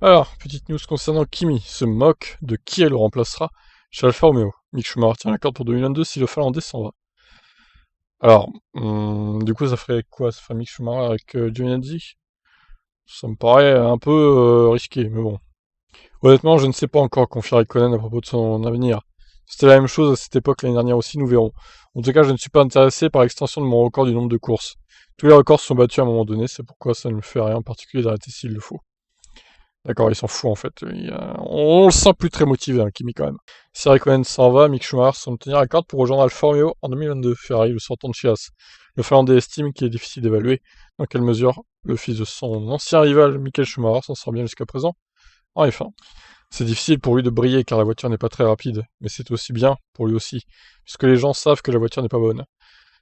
Alors, petite news concernant Kimi, se moque de qui elle le remplacera chez Alfa Romeo. Mick Schumacher tient la corde pour 2022 si le Finlandais s'en va. Alors, du coup, ça ferait quoi? Ça ferait Mick Schumacher avec Giovinazzi? Ça me paraît un peu risqué, mais bon. Honnêtement, je ne sais pas encore confier Raikkonen à propos de son avenir. C'était la même chose à cette époque l'année dernière aussi, nous verrons. En tout cas, je ne suis pas intéressé par l'extension de mon record du nombre de courses. Tous les records sont battus à un moment donné, c'est pourquoi ça ne me fait rien en particulier d'arrêter s'il le faut. D'accord, il s'en fout en fait. On le sent plus très motivé, hein, Kimi quand même. Si Raikkonen s'en va, Mick Schumacher semble tenir la corde pour rejoindre Alfa Romeo en 2022. Ferrari, le sortant de chez Haas. Le Finlandais estime qu'il est difficile d'évaluer dans quelle mesure le fils de son ancien rival, Michael Schumacher, s'en sort bien jusqu'à présent en F1. C'est difficile pour lui de briller car la voiture n'est pas très rapide, mais c'est aussi bien pour lui aussi, puisque les gens savent que la voiture n'est pas bonne.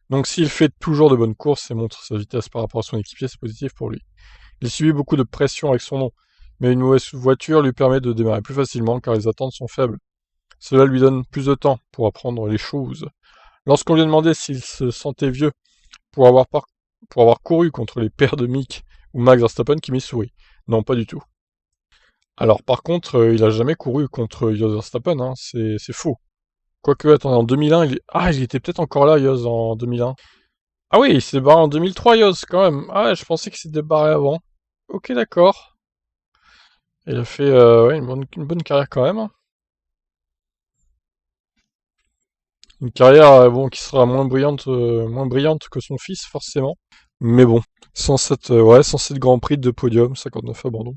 Donc s'il fait toujours de bonnes courses et montre sa vitesse par rapport à son équipier, c'est positif pour lui. Il subit beaucoup de pression avec son nom, mais une mauvaise voiture lui permet de démarrer plus facilement car les attentes sont faibles. Cela lui donne plus de temps pour apprendre les choses. Lorsqu'on lui a demandé s'il se sentait vieux pour pour avoir couru contre les pères de Mick ou Max Verstappen, Kimi sourit. Non, pas du tout. Alors par contre, il a jamais couru contre Jos Verstappen, hein, c'est faux. Quoique, attendez, en 2001, il était peut-être encore là, Jos, en 2001. Ah oui, il s'est barré en 2003, Jos, quand même. Ah ouais, je pensais qu'il s'était barré avant. Ok, d'accord. Il a fait ouais, une bonne carrière quand même, hein. Une carrière bon, qui sera moins brillante que son fils, forcément. Mais bon, 107, ouais, 107 Grand Prix, 2 podiums, 59 abandons,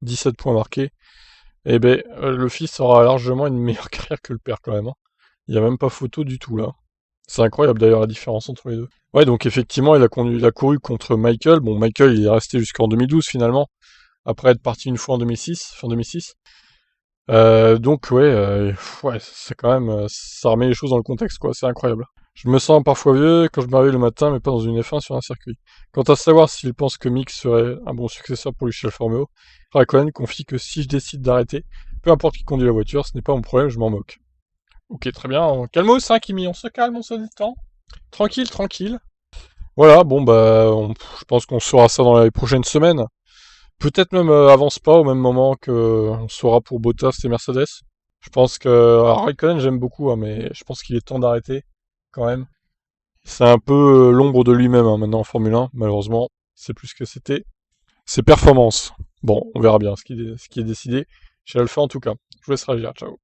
17 points marqués. Eh ben, le fils aura largement une meilleure carrière que le père quand même, hein. Il n'y a même pas photo du tout là. C'est incroyable d'ailleurs la différence entre les deux. Ouais, donc effectivement, il a couru contre Michael. Bon, Michael, il est resté jusqu'en 2012 finalement, après être parti une fois en 2006, fin 2006. Donc ouais, ouais, c'est quand même, ça remet les choses dans le contexte quoi, c'est incroyable. Je me sens parfois vieux quand je me réveille le matin, mais pas dans une F1 sur un circuit. Quant à savoir s'il pense que Mick serait un bon successeur pour lui chez Alfa Romeo, Raikkonen confie que si je décide d'arrêter, peu importe qui conduit la voiture, ce n'est pas mon problème, je m'en moque. Ok, très bien, calmos, hein, Kimi, on se calme, on se détend. Tranquille, tranquille. Voilà, bon bah, je pense qu'on saura ça dans les prochaines semaines. Peut-être même avance pas au même moment que on saura pour Bottas et Mercedes. Je pense que alors Raikkonen j'aime beaucoup, hein, mais je pense qu'il est temps d'arrêter quand même. C'est un peu l'ombre de lui-même hein, maintenant en Formule 1, malheureusement. C'est plus ce que c'était. Ses performances. Bon, on verra bien ce qui est décidé chez Alpha en tout cas. Je vous laisse réagir, ciao.